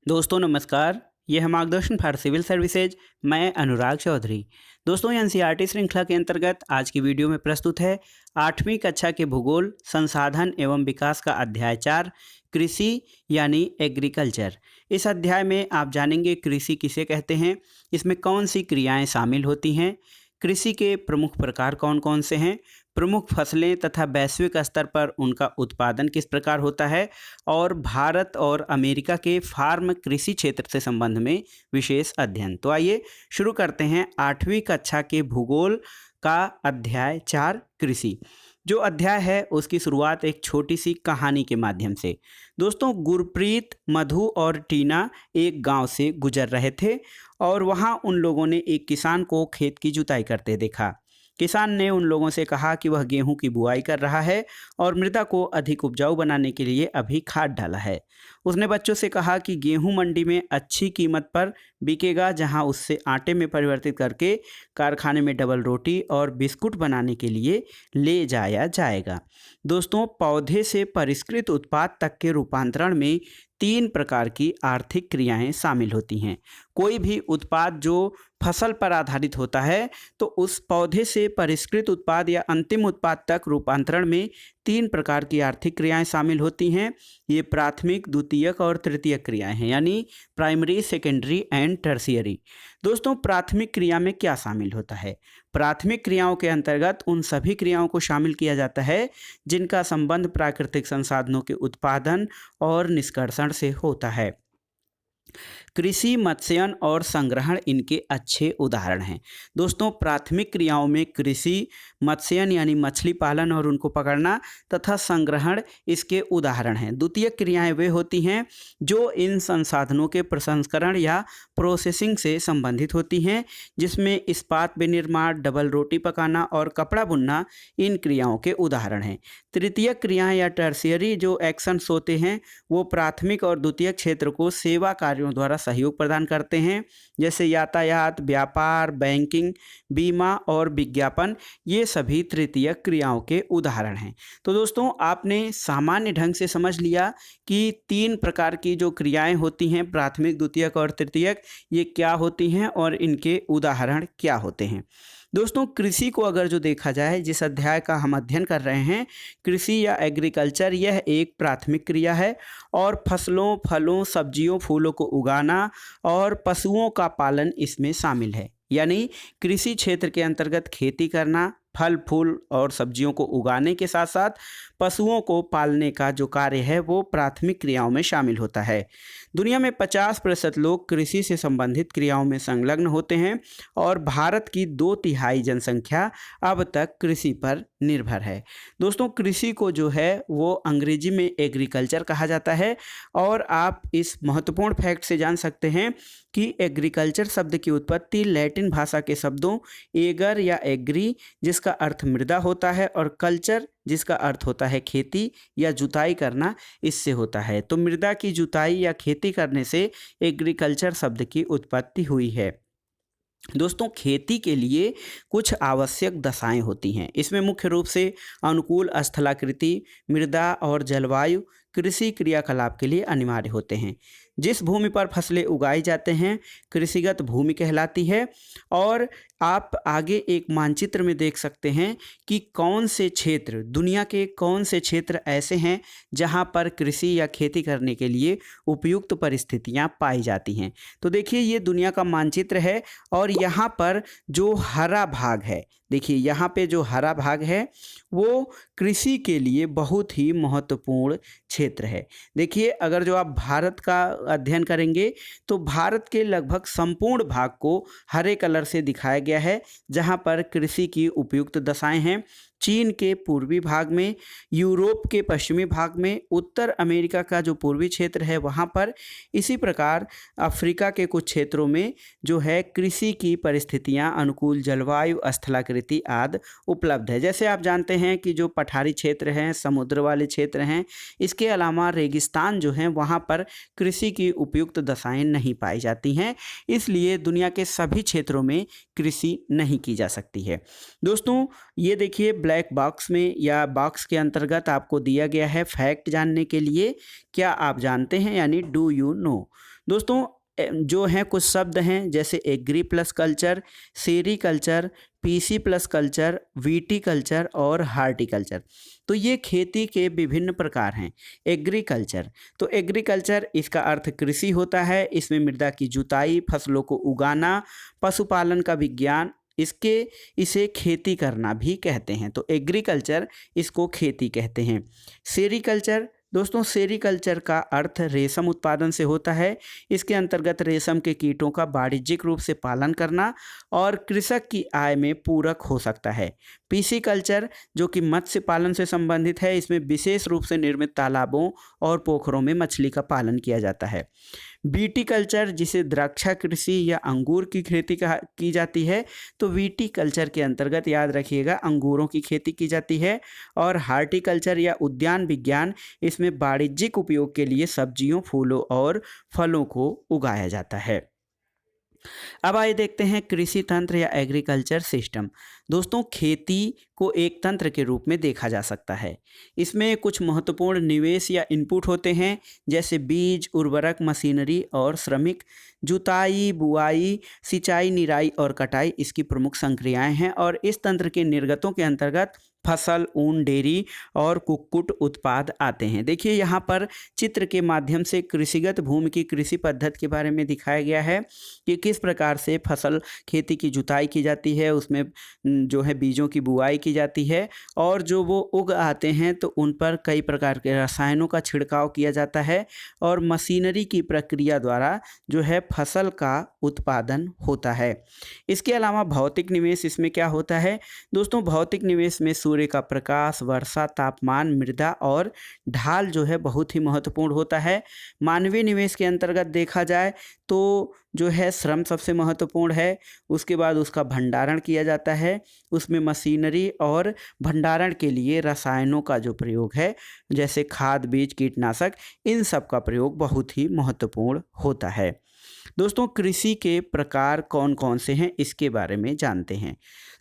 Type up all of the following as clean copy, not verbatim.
दोस्तों नमस्कार। ये है मार्गदर्शन फॉर सिविल सर्विसेज। मैं अनुराग चौधरी। दोस्तों एनसीईआरटी श्रृंखला के अंतर्गत आज की वीडियो में प्रस्तुत है 8वीं कक्षा के भूगोल संसाधन एवं विकास का अध्याय 4 कृषि यानी एग्रीकल्चर। इस अध्याय में आप जानेंगे कृषि किसे कहते हैं, इसमें कौन सी क्रियाएं शामिल होती हैं, कृषि के प्रमुख प्रकार कौन कौन से हैं, प्रमुख फसलें तथा वैश्विक स्तर पर उनका उत्पादन किस प्रकार होता है और भारत और अमेरिका के फार्म कृषि क्षेत्र से संबंध में विशेष अध्ययन। तो आइए शुरू करते हैं 8वीं कक्षा के भूगोल का अध्याय 4 कृषि। जो अध्याय है उसकी शुरुआत एक छोटी सी कहानी के माध्यम से। दोस्तों गुरप्रीत, मधु और टीना एक गांव से गुजर रहे थे और वहां उन लोगों ने एक किसान को खेत की जुताई करते देखा। किसान ने उन लोगों से कहा कि वह गेहूं की बुआई कर रहा है और मृदा को अधिक उपजाऊ बनाने के लिए अभी खाद डाला है। उसने बच्चों से कहा कि गेहूं मंडी में अच्छी कीमत पर बिकेगा, जहां उससे आटे में परिवर्तित करके कारखाने में डबल रोटी और बिस्कुट बनाने के लिए ले जाया जाएगा। दोस्तों पौधे से परिष्कृत उत्पाद तक के रूपांतरण में 3 प्रकार की आर्थिक क्रियाएं शामिल होती हैं। कोई भी उत्पाद जो फसल पर आधारित होता है तो उस पौधे से परिष्कृत उत्पाद या अंतिम उत्पाद तक रूपांतरण में 3 प्रकार की आर्थिक क्रियाएं शामिल होती हैं। ये प्राथमिक, द्वितीयक और तृतीयक क्रियाएं हैं, यानी प्राइमरी, सेकेंडरी एंड टर्शियरी। दोस्तों प्राथमिक क्रिया में क्या शामिल होता है? प्राथमिक क्रियाओं के अंतर्गत उन सभी क्रियाओं को शामिल किया जाता है जिनका संबंध प्राकृतिक संसाधनों के उत्पादन और निष्कर्षण से होता है। कृषि, मत्स्यन और संग्रहण इनके अच्छे उदाहरण हैं। दोस्तों प्राथमिक क्रियाओं में कृषि, मत्स्यन यानी मछली पालन और उनको पकड़ना तथा संग्रहण इसके उदाहरण हैं। द्वितीयक क्रियाएं वे होती हैं जो इन संसाधनों के प्रसंस्करण या प्रोसेसिंग से संबंधित होती हैं, जिसमें इस्पात विनिर्माण, डबल रोटी पकाना और कपड़ा बुनना इन क्रियाओं के उदाहरण हैं। तृतीयक क्रियाएं या टर्शियरी जो एक्शंस होते हैं वो प्राथमिक और द्वितीयक क्षेत्र को सेवा कार्यों द्वारा सहयोग प्रदान करते हैं, जैसे यातायात, व्यापार, बैंकिंग, बीमा और विज्ञापन। ये सभी तृतीयक क्रियाओं के उदाहरण हैं। तो दोस्तों आपने सामान्य ढंग से समझ लिया कि 3 प्रकार की जो क्रियाएं होती हैं प्राथमिक, द्वितीयक और तृतीयक, ये क्या होती हैं और इनके उदाहरण क्या होते हैं। दोस्तों कृषि को अगर जो देखा जाए, जिस अध्याय का हम अध्ययन कर रहे हैं कृषि या एग्रीकल्चर, यह एक प्राथमिक क्रिया है और फसलों, फलों, सब्जियों, फूलों को उगाना और पशुओं का पालन इसमें शामिल है। यानी कृषि क्षेत्र के अंतर्गत खेती करना, फल फूल और सब्जियों को उगाने के साथ साथ पशुओं को पालने का जो कार्य है वो प्राथमिक क्रियाओं में शामिल होता है। दुनिया में 50% लोग कृषि से संबंधित क्रियाओं में संलग्न होते हैं और भारत की 2/3 जनसंख्या अब तक कृषि पर निर्भर है। दोस्तों कृषि को जो है वो अंग्रेजी में एग्रीकल्चर कहा जाता है और आप इस महत्वपूर्ण फैक्ट से जान सकते हैं कि एग्रीकल्चर शब्द की उत्पत्ति लैटिन भाषा के शब्दों एगर या एग्री, जिसका अर्थ मृदा होता है, और कल्चर जिसका अर्थ होता है खेती या जुताई करना, इससे होता है। तो मृदा की जुताई या खेती करने से एग्रीकल्चर शब्द की उत्पत्ति हुई है। दोस्तों खेती के लिए कुछ आवश्यक दशाएं होती हैं। इसमें मुख्य रूप से अनुकूल स्थलाकृति, मृदा और जलवायु कृषि क्रियाकलाप के लिए अनिवार्य होते हैं। जिस भूमि पर फसलें उगाई जाते हैं कृषिगत भूमि कहलाती है। और आप आगे एक मानचित्र में देख सकते हैं कि कौन से क्षेत्र, दुनिया के कौन से क्षेत्र ऐसे हैं जहां पर कृषि या खेती करने के लिए उपयुक्त परिस्थितियां पाई जाती हैं। तो देखिए ये दुनिया का मानचित्र है और यहाँ पर जो हरा भाग है, देखिए यहाँ पे जो हरा भाग है वो कृषि के लिए बहुत ही महत्वपूर्ण क्षेत्र है। देखिए अगर जो आप भारत का अध्ययन करेंगे तो भारत के लगभग संपूर्ण भाग को हरे कलर से दिखाया गया है, जहां पर कृषि की उपयुक्त दशाएं हैं। चीन के पूर्वी भाग में, यूरोप के पश्चिमी भाग में, उत्तर अमेरिका का जो पूर्वी क्षेत्र है वहाँ पर, इसी प्रकार अफ्रीका के कुछ क्षेत्रों में जो है कृषि की परिस्थितियाँ, अनुकूल जलवायु, स्थलाकृति आदि उपलब्ध है। जैसे आप जानते हैं कि जो पठारी क्षेत्र हैं, समुद्र वाले क्षेत्र हैं, इसके अलावा रेगिस्तान जो हैं वहाँ पर कृषि की उपयुक्त दशाएं नहीं पाई जाती हैं, इसलिए दुनिया के सभी क्षेत्रों में कृषि नहीं की जा सकती है। दोस्तों ये देखिए ब्लैक बॉक्स में या बॉक्स के अंतर्गत आपको दिया गया है फैक्ट जानने के लिए, क्या आप जानते हैं, यानी डू यू नो। दोस्तों जो हैं कुछ शब्द हैं जैसे agri plus culture, sericulture, pisci plus culture, viticulture और हार्टिकल्चर। तो ये खेती के विभिन्न प्रकार हैं। एग्रीकल्चर, तो एग्रीकल्चर इसका अर्थ कृषि होता है। इसमें मृदा की जुताई, फसलों को उगाना, पशुपालन का विज्ञान, इसे खेती करना भी कहते हैं। तो एग्रीकल्चर इसको खेती कहते हैं। सेरीकल्चर, दोस्तों सेरीकल्चर का अर्थ रेशम उत्पादन से होता है। इसके अंतर्गत रेशम के कीटों का वाणिज्यिक रूप से पालन करना और कृषक की आय में पूरक हो सकता है। पीसीकल्चर जो कि मत्स्य पालन से संबंधित है, इसमें विशेष रूप से निर्मित तालाबों और पोखरों में मछली का पालन किया जाता है। वीटीकल्चर जिसे द्राक्षा कृषि या अंगूर की खेती की जाती है, तो वीटीकल्चर के अंतर्गत याद रखिएगा अंगूरों की खेती की जाती है। और हार्टिकल्चर या उद्यान विज्ञान, इसमें वाणिज्यिक उपयोग के लिए सब्जियों, फूलों और फलों को उगाया जाता है। अब आइए देखते हैं कृषि तंत्र या एग्रीकल्चर सिस्टम। दोस्तों खेती को एक तंत्र के रूप में देखा जा सकता है। इसमें कुछ महत्वपूर्ण निवेश या इनपुट होते हैं जैसे बीज, उर्वरक, मशीनरी और श्रमिक। जुताई, बुआई, सिंचाई, निराई और कटाई इसकी प्रमुख संक्रियाएं हैं। और इस तंत्र के निर्गतों के अंतर्गत फसल, ऊन, डेयरी और कुक्कुट उत्पाद आते हैं। देखिए यहाँ पर चित्र के माध्यम से कृषिगत भूमि की कृषि पद्धति के बारे में दिखाया गया है कि किस प्रकार से फसल खेती की जुताई की जाती है, उसमें जो है बीजों की बुआई की जाती है और जो वो उग आते हैं तो उन पर कई प्रकार के रसायनों का छिड़काव किया जाता है और मशीनरी की प्रक्रिया द्वारा जो है फसल का उत्पादन होता है। इसके अलावा भौतिक निवेश इसमें क्या होता है दोस्तों, भौतिक निवेश में सूर्य का प्रकाश, वर्षा, तापमान, मृदा और ढाल जो है बहुत ही महत्वपूर्ण होता है। मानवीय निवेश के अंतर्गत देखा जाए तो जो है श्रम सबसे महत्वपूर्ण है। उसके बाद उसका भंडारण किया जाता है, उसमें मशीनरी और भंडारण के लिए रसायनों का जो प्रयोग है जैसे खाद, बीज, कीटनाशक, इन सब का प्रयोग बहुत ही महत्वपूर्ण होता है। दोस्तों कृषि के प्रकार कौन कौन से हैं इसके बारे में जानते हैं।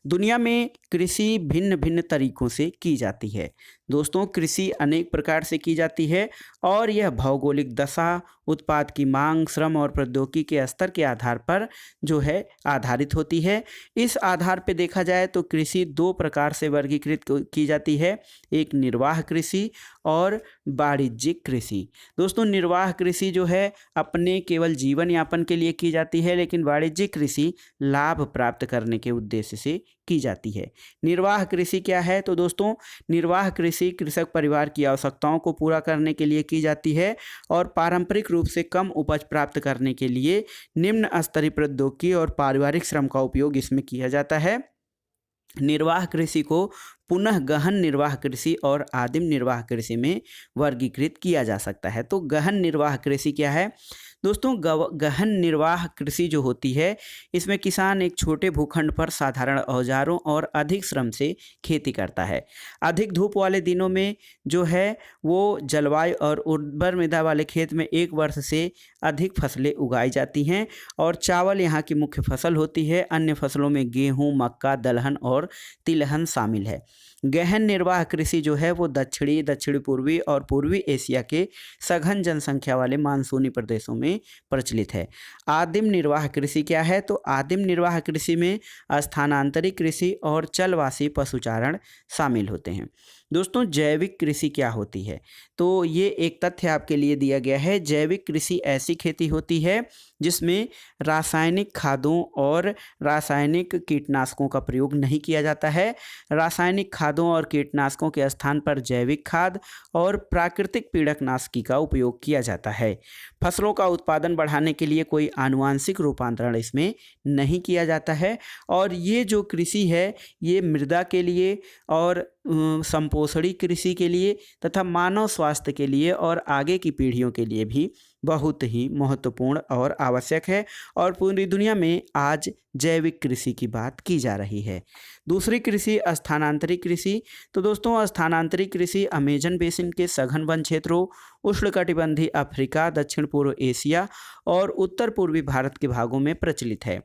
दुनिया में कृषि भिन्न भिन्न तरीकों से की जाती है। दोस्तों कृषि अनेक प्रकार से की जाती है और यह भौगोलिक दशा, उत्पाद की मांग, श्रम और प्रौद्योगिकी के स्तर के आधार पर जो है आधारित होती है। इस आधार पर देखा जाए तो कृषि दो प्रकार से वर्गीकृत की जाती है, एक निर्वाह कृषि और वाणिज्यिक कृषि। दोस्तों निर्वाह कृषि जो है अपने केवल जीवन यापन के लिए की जाती है, लेकिन वाणिज्यिक कृषि लाभ प्राप्त करने के उद्देश्य से की जाती है। निर्वाह कृषि क्या है तो दोस्तों निर्वाह कृषि कृषक परिवार की आवश्यकताओं को पूरा करने के लिए की जाती है और पारंपरिक रूप से कम उपज प्राप्त करने के लिए निम्न स्तरीय प्रौद्योगिकी और पारिवारिक श्रम का उपयोग इसमें किया जाता है। निर्वाह कृषि को पुनः गहन निर्वाह कृषि और आदिम निर्वाह कृषि में वर्गीकृत किया जा सकता है। तो गहन निर्वाह कृषि क्या है दोस्तों, गहन निर्वाह कृषि जो होती है इसमें किसान एक छोटे भूखंड पर साधारण औजारों और अधिक श्रम से खेती करता है। अधिक धूप वाले दिनों में जो है वो जलवायु और उर्वर मृदा वाले खेत में एक वर्ष से अधिक फसलें उगाई जाती हैं और चावल यहाँ की मुख्य फसल होती है। अन्य फसलों में गेहूँ, मक्का, दलहन और तिलहन शामिल है। गहन निर्वाह कृषि जो है वो दक्षिणी पूर्वी और पूर्वी एशिया के सघन जनसंख्या वाले मानसूनी प्रदेशों में प्रचलित है। आदिम निर्वाह कृषि क्या है तो आदिम निर्वाह कृषि में स्थानांतरित कृषि और चलवासी पशुचारण शामिल होते हैं। दोस्तों जैविक कृषि क्या होती है तो ये एक तथ्य आपके लिए दिया गया है। जैविक कृषि ऐसी खेती होती है जिसमें रासायनिक खादों और रासायनिक कीटनाशकों का प्रयोग नहीं किया जाता है। रासायनिक खादों और कीटनाशकों के स्थान पर जैविक खाद और प्राकृतिक पीड़कनाशकी का उपयोग किया जाता है। फसलों का उत्पादन बढ़ाने के लिए कोई आनुवांशिक रूपांतरण इसमें नहीं किया जाता है और ये जो कृषि है ये मृदा के लिए और संपोषणी कृषि के लिए तथा मानव स्वास्थ्य के लिए और आगे की पीढ़ियों के लिए भी बहुत ही महत्वपूर्ण और आवश्यक है और पूरी दुनिया में आज जैविक कृषि की बात की जा रही है। दूसरी कृषि स्थानांतरित कृषि। तो दोस्तों स्थानांतरित कृषि अमेजन बेसिन के सघन वन क्षेत्रों, उष्णकटिबंधीय अफ्रीका, दक्षिण पूर्व एशिया और उत्तर पूर्वी भारत के भागों में प्रचलित है।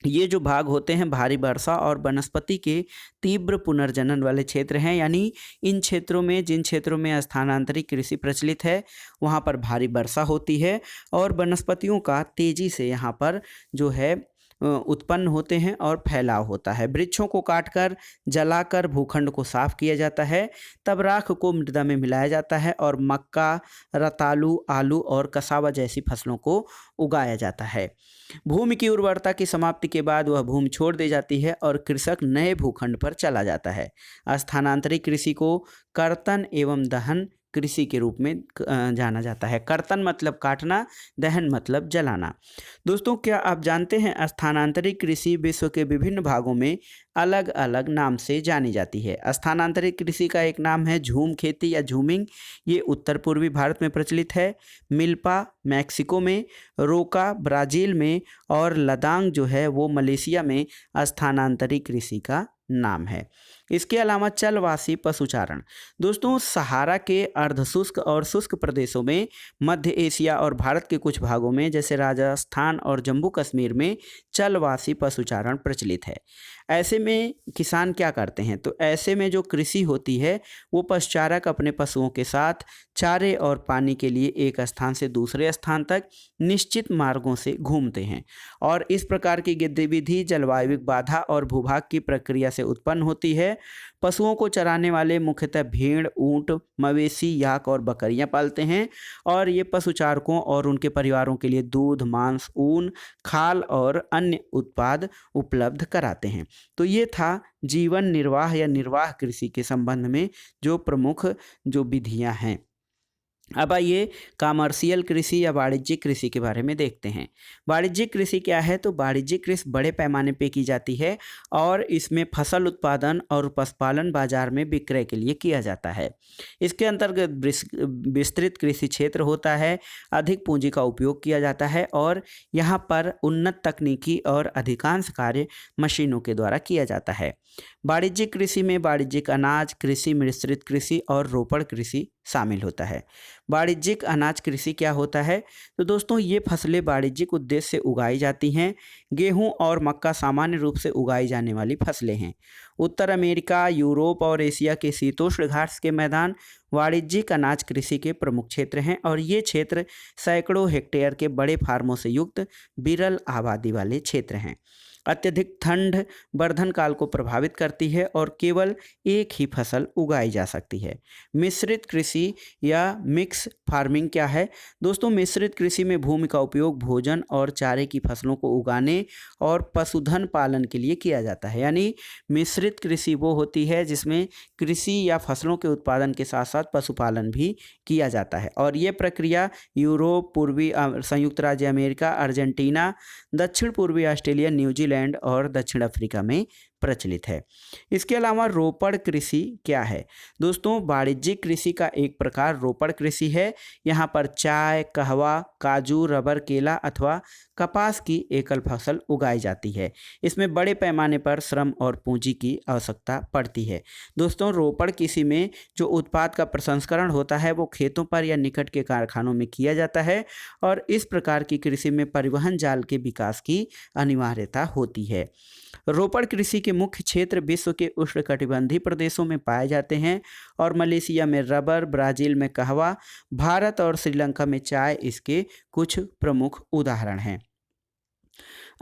ये जो भाग होते हैं भारी वर्षा और वनस्पति के तीव्र पुनर्जनन वाले क्षेत्र हैं, यानी इन क्षेत्रों में, जिन क्षेत्रों में स्थानांतरित कृषि प्रचलित है वहाँ पर भारी वर्षा होती है और वनस्पतियों का तेजी से यहाँ पर जो है उत्पन्न होते हैं और फैलाव होता है। वृक्षों को काटकर जलाकर भूखंड को साफ किया जाता है, तब राख को मृदा में मिलाया जाता है और मक्का, रतालू, आलू और कसावा जैसी फसलों को उगाया जाता है। भूमि की उर्वरता की समाप्ति के बाद वह भूमि छोड़ दी जाती है और कृषक नए भूखंड पर चला जाता है। स्थानांतरित कृषि को कर्तन एवं दहन कृषि के रूप में जाना जाता है। कर्तन मतलब काटना, दहन मतलब जलाना। दोस्तों, क्या आप जानते हैं स्थानांतरित कृषि विश्व के विभिन्न भागों में अलग अलग नाम से जानी जाती है। स्थानांतरित कृषि का एक नाम है झूम खेती या झूमिंग, ये उत्तर पूर्वी भारत में प्रचलित है। मिल्पा मैक्सिको में, रोका ब्राज़ील में और लदांग जो है वो मलेशिया में स्थानांतरित कृषि का नाम है। इसके अलावा चलवासी पशुचारण। दोस्तों, सहारा के अर्धशुष्क और शुष्क प्रदेशों में, मध्य एशिया और भारत के कुछ भागों में जैसे राजस्थान और जम्मू कश्मीर में चलवासी पशुचारण प्रचलित है। ऐसे में किसान क्या करते हैं, तो ऐसे में जो कृषि होती है वो पशुचारक अपने पशुओं के साथ चारे और पानी के लिए एक स्थान से दूसरे स्थान तक निश्चित मार्गों से घूमते हैं और इस प्रकार की गतिविधि जलवायु बाधा और भूभाग की प्रक्रिया से उत्पन्न होती है। पशुओं को चराने वाले मुख्यतः भेड़, ऊंट, मवेशी, याक और बकरियां पालते हैं और ये पशुचारकों और उनके परिवारों के लिए दूध, मांस, ऊन, खाल और अन्य उत्पाद उपलब्ध कराते हैं। तो ये था जीवन निर्वाह या निर्वाह कृषि के संबंध में जो प्रमुख जो विधियां हैं। अब आइए कमर्शियल कृषि या वाणिज्यिक कृषि के बारे में देखते हैं। वाणिज्यिक कृषि क्या है, तो वाणिज्यिक कृषि बड़े पैमाने पे की जाती है और इसमें फसल उत्पादन और पशुपालन बाजार में विक्रय के लिए किया जाता है। इसके अंतर्गत विस्तृत कृषि क्षेत्र होता है, अधिक पूंजी का उपयोग किया जाता है और यहाँ पर उन्नत तकनीकी और अधिकांश कार्य मशीनों के द्वारा किया जाता है। वाणिज्यिक कृषि में वाणिज्यिक अनाज कृषि, मिश्रित कृषि और रोपण कृषि शामिल होता है। वाणिज्यिक अनाज कृषि क्या होता है, तो दोस्तों ये फसलें वाणिज्यिक उद्देश्य से उगाई जाती हैं। गेहूं और मक्का सामान्य रूप से उगाई जाने वाली फसलें हैं। उत्तर अमेरिका, यूरोप और एशिया के शीतोष्ण घाट के मैदान वाणिज्यिक अनाज कृषि के प्रमुख क्षेत्र हैं और ये क्षेत्र सैकड़ों हेक्टेयर के बड़े फार्मों से युक्त विरल आबादी वाले क्षेत्र हैं। अत्यधिक ठंड वर्धन काल को प्रभावित करती है और केवल एक ही फसल उगाई जा सकती है। मिश्रित कृषि या मिक्स फार्मिंग क्या है, दोस्तों मिश्रित कृषि में भूमि का उपयोग भोजन और चारे की फसलों को उगाने और पशुधन पालन के लिए किया जाता है। यानी मिश्रित कृषि वो होती है जिसमें कृषि या फसलों के उत्पादन के साथ साथ पशुपालन भी किया जाता है और ये प्रक्रिया यूरोप, पूर्वी संयुक्त राज्य अमेरिका, अर्जेंटीना, दक्षिण पूर्वी ऑस्ट्रेलिया, न्यूजीलैंड और दक्षिण अफ्रीका में प्रचलित है। इसके अलावा रोपण कृषि क्या है, दोस्तों वाणिज्यिक कृषि का एक प्रकार रोपण कृषि है। यहाँ पर चाय, कहवा, काजू, रबर, केला अथवा कपास की एकल फसल उगाई जाती है। इसमें बड़े पैमाने पर श्रम और पूंजी की आवश्यकता पड़ती है। दोस्तों रोपण कृषि में जो उत्पाद का प्रसंस्करण होता है वो खेतों पर या निकट के कारखानों में किया जाता है और इस प्रकार की कृषि में परिवहन जाल के विकास की अनिवार्यता होती है। रोपण कृषि के मुख्य क्षेत्र विश्व के उष्णकटिबंधीय प्रदेशों में पाए जाते हैं और मलेशिया में रबर, ब्राज़ील में कहवा, भारत और श्रीलंका में चाय इसके कुछ प्रमुख उदाहरण हैं।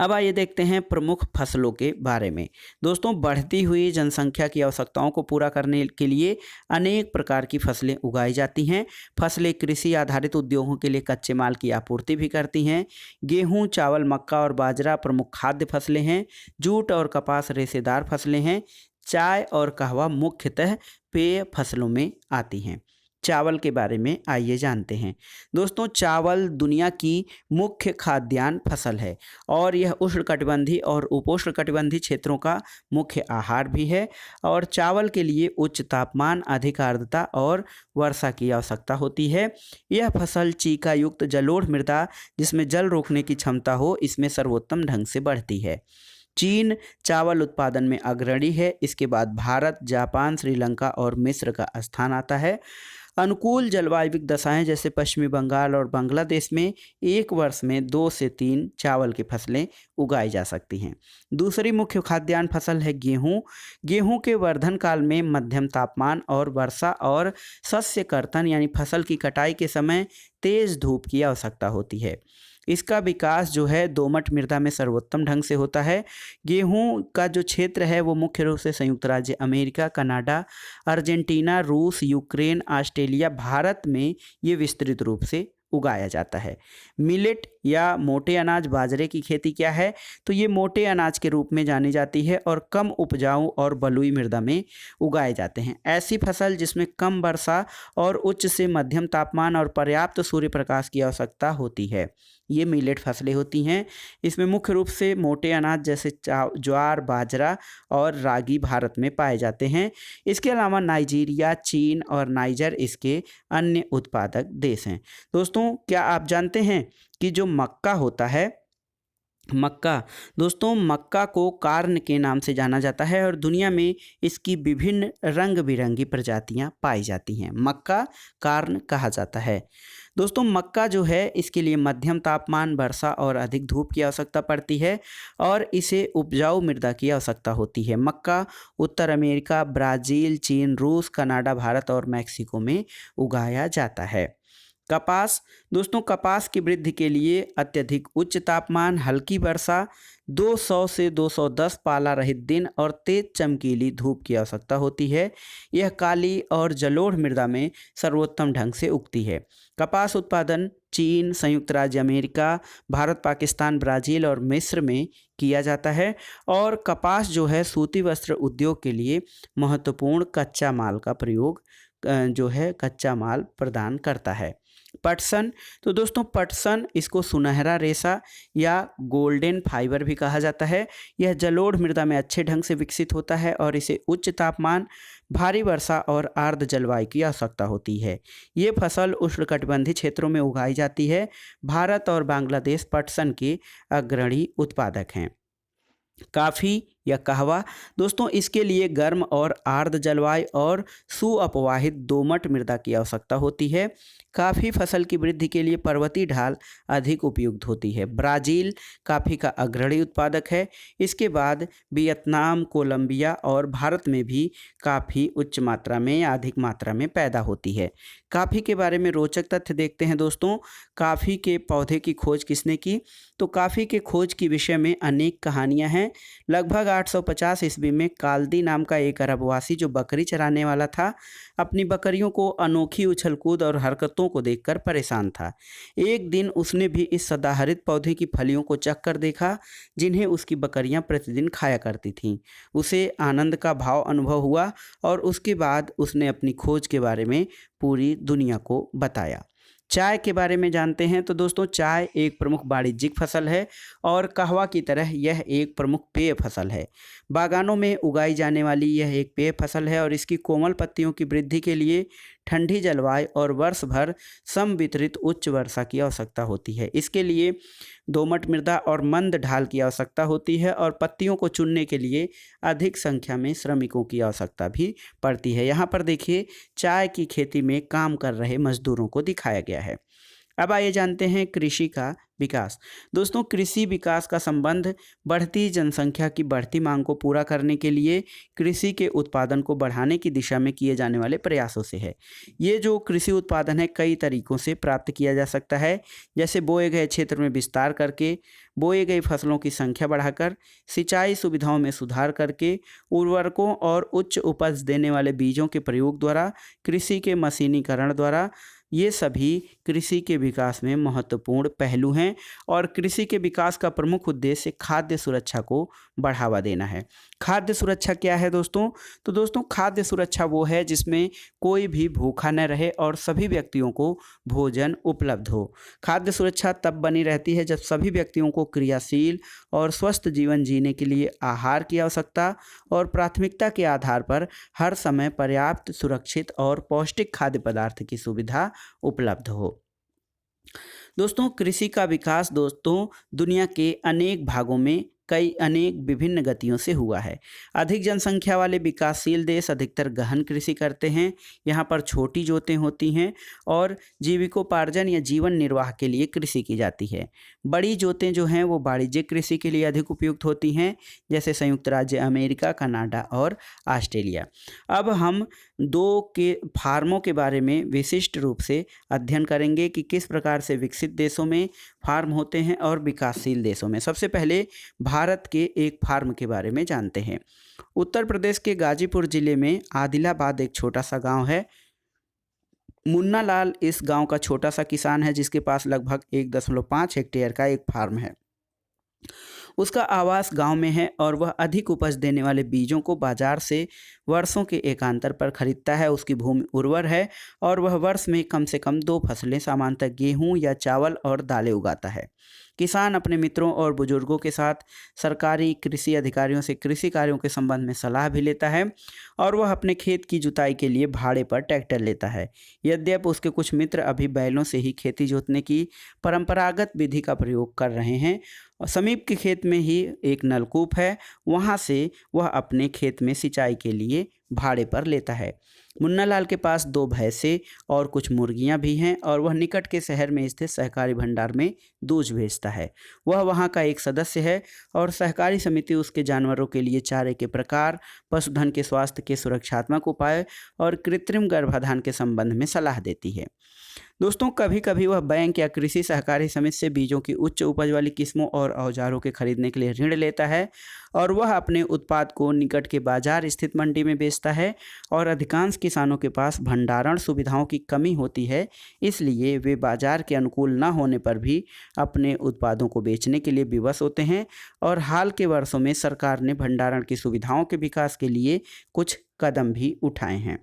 अब आइए देखते हैं प्रमुख फसलों के बारे में। दोस्तों बढ़ती हुई जनसंख्या की आवश्यकताओं को पूरा करने के लिए अनेक प्रकार की फसलें उगाई जाती हैं। फसलें कृषि आधारित उद्योगों के लिए कच्चे माल की आपूर्ति भी करती हैं। गेहूं, चावल, मक्का और बाजरा प्रमुख खाद्य फसलें हैं। जूट और कपास रेशेदार फसलें हैं। चाय और कहवा मुख्यतः पेय फसलों में आती हैं। चावल के बारे में आइए जानते हैं। दोस्तों चावल दुनिया की मुख्य खाद्यान्न फसल है और यह उष्णकटिबंधीय और उपोष्णकटिबंधीय क्षेत्रों का मुख्य आहार भी है और चावल के लिए उच्च तापमान, अधिक आर्द्रता और वर्षा की आवश्यकता होती है। यह फसल चीका युक्त जलोढ़ मृदा जिसमें जल रोकने की क्षमता हो, इसमें सर्वोत्तम ढंग से बढ़ती है। चीन चावल उत्पादन में अग्रणी है। इसके बाद भारत, जापान, श्रीलंका और मिस्र का स्थान आता है अनुकूल जलवायु दशाएं जैसे पश्चिमी बंगाल और बांग्लादेश में एक वर्ष में 2 से 3 चावल की फसलें उगाई जा सकती हैं। दूसरी मुख्य खाद्यान्न फसल है गेहूं। गेहूं के वर्धन काल में मध्यम तापमान और वर्षा और शस्य कर्तन यानी फसल की कटाई के समय तेज धूप की आवश्यकता होती है। इसका विकास जो है दोमट मृदा में सर्वोत्तम ढंग से होता है। गेहूं का जो क्षेत्र है वो मुख्य रूप से संयुक्त राज्य अमेरिका, कनाडा, अर्जेंटीना, रूस, यूक्रेन, ऑस्ट्रेलिया, भारत में ये विस्तृत रूप से उगाया जाता है। मिलेट या मोटे अनाज बाजरे की खेती क्या है? तो ये मोटे अनाज के रूप में जानी जाती है और कम उपजाऊ और बलुई मृदा में उगाए जाते हैं। ऐसी फसल जिसमें कम वर्षा और उच्च से मध्यम तापमान और पर्याप्त सूर्य प्रकाश की आवश्यकता होती है, ये मिलेट फसलें होती हैं। इसमें मुख्य रूप से मोटे अनाज जैसे ज्वार, बाजरा और रागी भारत में पाए जाते हैं। इसके अलावा नाइजीरिया, चीन और नाइजर इसके अन्य उत्पादक देश हैं। दोस्तों, क्या आप जानते हैं कि जो मक्का होता है, मक्का दोस्तों, मक्का को कार्न के नाम से जाना जाता है और दुनिया में इसकी विभिन्न रंग बिरंगी प्रजातियां पाई जाती हैं। मक्का कार्न कहा जाता है। दोस्तों, मक्का जो है इसके लिए मध्यम तापमान, वर्षा और अधिक धूप की आवश्यकता पड़ती है और इसे उपजाऊ मृदा की आवश्यकता होती है। मक्का उत्तर अमेरिका, ब्राज़ील, चीन, रूस, कनाडा, भारत और मैक्सिको में उगाया जाता है। कपास दोस्तों, कपास की वृद्धि के लिए अत्यधिक उच्च तापमान, हल्की वर्षा, 200 से 210 पाला रहित दिन और तेज चमकीली धूप की आवश्यकता होती है। यह काली और जलोढ़ मृदा में सर्वोत्तम ढंग से उगती है। कपास उत्पादन चीन, संयुक्त राज्य अमेरिका, भारत, पाकिस्तान, ब्राज़ील और मिस्र में किया जाता है और कपास जो है सूती वस्त्र उद्योग के लिए महत्वपूर्ण कच्चा माल का प्रयोग जो है कच्चा माल प्रदान करता है। पटसन, तो दोस्तों पटसन इसको सुनहरा रेशा या गोल्डन फाइबर भी कहा जाता है। यह जलोढ़ मृदा में अच्छे ढंग से विकसित होता है और इसे उच्च तापमान, भारी वर्षा और आर्द्र जलवायु की आवश्यकता होती है। ये फसल उष्णकटिबंधीय क्षेत्रों में उगाई जाती है। भारत और बांग्लादेश पटसन के अग्रणी उत्पादक हैं। काफ़ी या कहवा दोस्तों, इसके लिए गर्म और आर्द्र जलवायु और सुअपवाहित दोमट मृदा की आवश्यकता होती है। काफ़ी फसल की वृद्धि के लिए पर्वतीय ढाल अधिक उपयुक्त होती है। ब्राज़ील काफ़ी का अग्रणी उत्पादक है। इसके बाद वियतनाम, कोलंबिया और भारत में भी काफ़ी उच्च मात्रा में या अधिक मात्रा में पैदा होती है। काफ़ी के बारे में रोचक तथ्य देखते हैं दोस्तों। काफ़ी के पौधे की खोज किसने की? तो काफ़ी के खोज के विषय में अनेक कहानियाँ हैं। लगभग 850 ईस्वी में काल्दी नाम का एक अरबवासी जो बकरी चराने वाला था, अपनी बकरियों को अनोखी उछलकूद और हरकतों को देखकर परेशान था। एक दिन उसने भी इस सदाहरित पौधे की फलियों को चखकर देखा जिन्हें उसकी बकरियां प्रतिदिन खाया करती थीं। उसे आनंद का भाव अनुभव हुआ और उसके बाद उसने अपनी खोज के बारे में पूरी दुनिया को बताया। चाय के बारे में जानते हैं तो दोस्तों, चाय एक प्रमुख वाणिज्यिक फसल है और कहवा की तरह यह एक प्रमुख पेय फसल है। बागानों में उगाई जाने वाली यह एक पेय फसल है और इसकी कोमल पत्तियों की वृद्धि के लिए ठंडी जलवायु और वर्ष भर समवितरित उच्च वर्षा की आवश्यकता होती है। इसके लिए दोमट मृदा और मंद ढाल की आवश्यकता होती है और पत्तियों को चुनने के लिए अधिक संख्या में श्रमिकों की आवश्यकता भी पड़ती है। यहाँ पर देखिए, चाय की खेती में काम कर रहे मजदूरों को दिखाया गया है। अब आइए जानते हैं कृषि का विकास। दोस्तों, कृषि विकास का संबंध बढ़ती जनसंख्या की बढ़ती मांग को पूरा करने के लिए कृषि के उत्पादन को बढ़ाने की दिशा में किए जाने वाले प्रयासों से है। ये जो कृषि उत्पादन है कई तरीकों से प्राप्त किया जा सकता है, जैसे बोए गए क्षेत्र में विस्तार करके, बोए गई फसलों की संख्या बढ़ाकर, सिंचाई सुविधाओं में सुधार करके, उर्वरकों और उच्च उपज देने वाले बीजों के प्रयोग द्वारा, कृषि के मशीनीकरण द्वारा। ये सभी कृषि के विकास में महत्वपूर्ण पहलू हैं और कृषि के विकास का प्रमुख उद्देश्य खाद्य सुरक्षा को बढ़ावा देना है। खाद्य सुरक्षा क्या है दोस्तों? तो दोस्तों, खाद्य सुरक्षा वो है जिसमें कोई भी भूखा न रहे और सभी व्यक्तियों को भोजन उपलब्ध हो। खाद्य सुरक्षा तब बनी रहती है जब सभी व्यक्तियों को क्रियाशील और स्वस्थ जीवन जीने के लिए आहार की आवश्यकता और प्राथमिकता के आधार पर हर समय पर्याप्त, सुरक्षित और पौष्टिक खाद्य पदार्थ की सुविधा उपलब्ध हो। दोस्तों कृषि का विकास दोस्तों दुनिया के अनेक भागों में कई अनेक विभिन्न गतियों से हुआ है। अधिक जनसंख्या वाले विकासशील देश अधिकतर गहन कृषि करते हैं। यहाँ पर छोटी जोतें होती हैं और जीविकोपार्जन या जीवन निर्वाह के लिए कृषि की जाती है। बड़ी जोतें जो हैं वो वाणिज्यिक कृषि के लिए अधिक उपयुक्त होती हैं, जैसे संयुक्त राज्य अमेरिका, कनाडा और ऑस्ट्रेलिया। अब हम दो के फार्मों के बारे में विशिष्ट रूप से अध्ययन करेंगे कि किस प्रकार से विकसित देशों में फार्म होते हैं और विकासशील देशों में। सबसे पहले भारत के एक फार्म के बारे में जानते हैं। उत्तर प्रदेश के गाजीपुर जिले में आदिलाबाद एक छोटा सा गांव है। मुन्ना लाल इस गांव का छोटा सा किसान है जिसके पास लगभग 1.5 हेक्टेयर का एक फार्म है। उसका आवास गांव में है और वह अधिक उपज देने वाले बीजों को बाजार से वर्षों के एकांतर पर खरीदता है। उसकी भूमि उर्वर है और वह वर्ष में कम से कम 2 फसलें सामान्यतः गेहूं या चावल और दालें उगाता है। किसान अपने मित्रों और बुजुर्गों के साथ सरकारी कृषि अधिकारियों से कृषि कार्यों के संबंध में सलाह भी लेता है और वह अपने खेत की जुताई के लिए भाड़े पर ट्रैक्टर लेता है। यद्यपि उसके कुछ मित्र अभी बैलों से ही खेती जोतने की परंपरागत विधि का प्रयोग कर रहे हैं। और समीप के खेत में ही एक नलकूप है, वहाँ से वह अपने खेत में सिंचाई के लिए भाड़े पर लेता है। मुन्ना लाल के पास 2 भैंसे और कुछ मुर्गियां भी हैं और वह निकट के शहर में स्थित सहकारी भंडार में दूध बेचता है। वह वहां का एक सदस्य है और सहकारी समिति उसके जानवरों के लिए चारे के प्रकार, पशुधन के स्वास्थ्य के सुरक्षात्मक उपाय और कृत्रिम गर्भाधान के संबंध में सलाह देती है। दोस्तों कभी कभी वह बैंक या कृषि सहकारी समिति से बीजों की उच्च उपज वाली किस्मों और औजारों के खरीदने के लिए ऋण लेता है और वह अपने उत्पाद को निकट के बाजार स्थित मंडी में बेचता है। और अधिकांश किसानों के पास भंडारण सुविधाओं की कमी होती है, इसलिए वे बाजार के अनुकूल न होने पर भी अपने उत्पादों को बेचने के लिए विवश होते हैं। और हाल के वर्षों में सरकार ने भंडारण की सुविधाओं के विकास के लिए कुछ कदम भी उठाए हैं।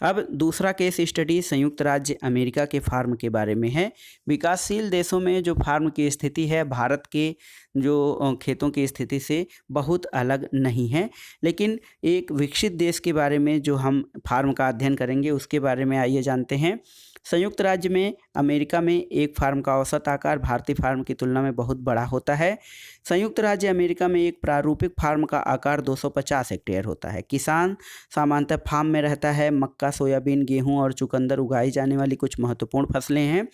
अब दूसरा केस स्टडी संयुक्त राज्य अमेरिका के फार्म के बारे में है। विकासशील देशों में जो फार्म की स्थिति है भारत के जो खेतों की स्थिति से बहुत अलग नहीं है, लेकिन एक विकसित देश के बारे में जो हम फार्म का अध्ययन करेंगे उसके बारे में आइए जानते हैं। संयुक्त राज्य में अमेरिका में एक फार्म का औसत आकार भारतीय फार्म की तुलना में बहुत बड़ा होता है। संयुक्त राज्य अमेरिका में एक प्रारूपिक फार्म का आकार 250 हेक्टेयर होता है। किसान सामान्यतः फार्म में रहता है। मक्का, सोयाबीन, गेहूं और चुकंदर उगाई जाने वाली कुछ महत्वपूर्ण फसलें हैं।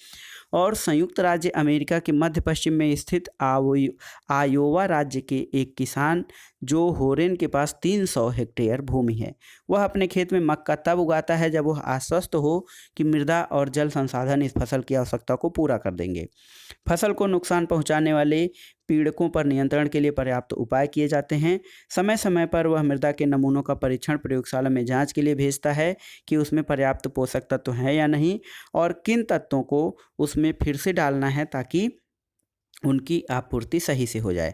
और संयुक्त राज्य अमेरिका के मध्य पश्चिम में स्थित आयोवा राज्य के एक किसान जो होरेन के पास 300 हेक्टेयर भूमि है, वह अपने खेत में मक्का तब उगाता है जब वह आश्वस्त हो कि मृदा और जल संसाधन इस फसल की आवश्यकता को पूरा कर देंगे। फसल को नुकसान पहुंचाने वाले पीड़कों पर नियंत्रण के लिए पर्याप्त उपाय किए जाते हैं। समय समय पर वह मृदा के नमूनों का परीक्षण प्रयोगशाला में जांच के लिए भेजता है कि उसमें पर्याप्त पोषक तत्व हैं या नहीं और किन तत्वों को उसमें फिर से डालना है ताकि उनकी आपूर्ति सही से हो जाए।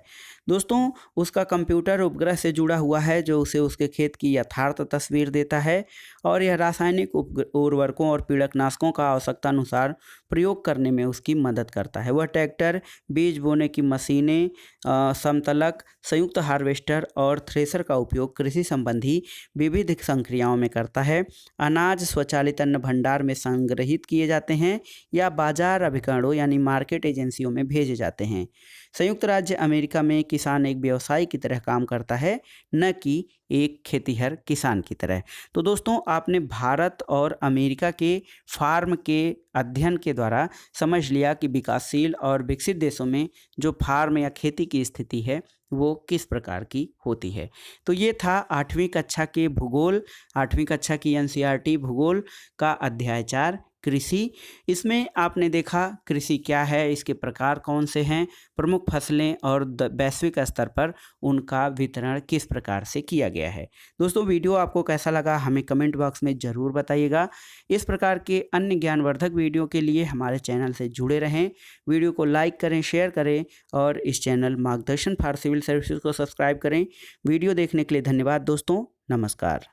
दोस्तों उसका कंप्यूटर उपग्रह से जुड़ा हुआ है जो उसे उसके खेत की यथार्थ तस्वीर देता है और यह रासायनिक उर्वरकों और पीड़कनाशकों का आवश्यकता अनुसार प्रयोग करने में उसकी मदद करता है। वह ट्रैक्टर, बीज बोने की मशीनें, समतलक, संयुक्त हार्वेस्टर और थ्रेसर का उपयोग कृषि संबंधी विविध संक्रियाओं में करता है। अनाज स्वचालित अन्न भंडार में संग्रहित किए जाते हैं या बाजार अभिकरणों यानी मार्केट एजेंसियों में भेजे जाते हैं। संयुक्त राज्य अमेरिका में किसान एक व्यवसायी की तरह काम करता है, न कि एक खेतीहर किसान की तरह। तो दोस्तों आपने भारत और अमेरिका के फार्म के अध्ययन के द्वारा समझ लिया कि विकासशील और विकसित देशों में जो फार्म या खेती की स्थिति है वो किस प्रकार की होती है। तो ये था 8वीं कक्षा के भूगोल, 8वीं कक्षा की एनसीईआरटी भूगोल का अध्याय 4 कृषि। इसमें आपने देखा कृषि क्या है, इसके प्रकार कौन से हैं, प्रमुख फसलें और वैश्विक स्तर पर उनका वितरण किस प्रकार से किया गया है। दोस्तों वीडियो आपको कैसा लगा हमें कमेंट बॉक्स में ज़रूर बताइएगा। इस प्रकार के अन्य ज्ञानवर्धक वीडियो के लिए हमारे चैनल से जुड़े रहें। वीडियो को लाइक करें, शेयर करें और इस चैनल मार्गदर्शन फॉर सिविल सर्विसेज को सब्सक्राइब करें। वीडियो देखने के लिए धन्यवाद दोस्तों, नमस्कार।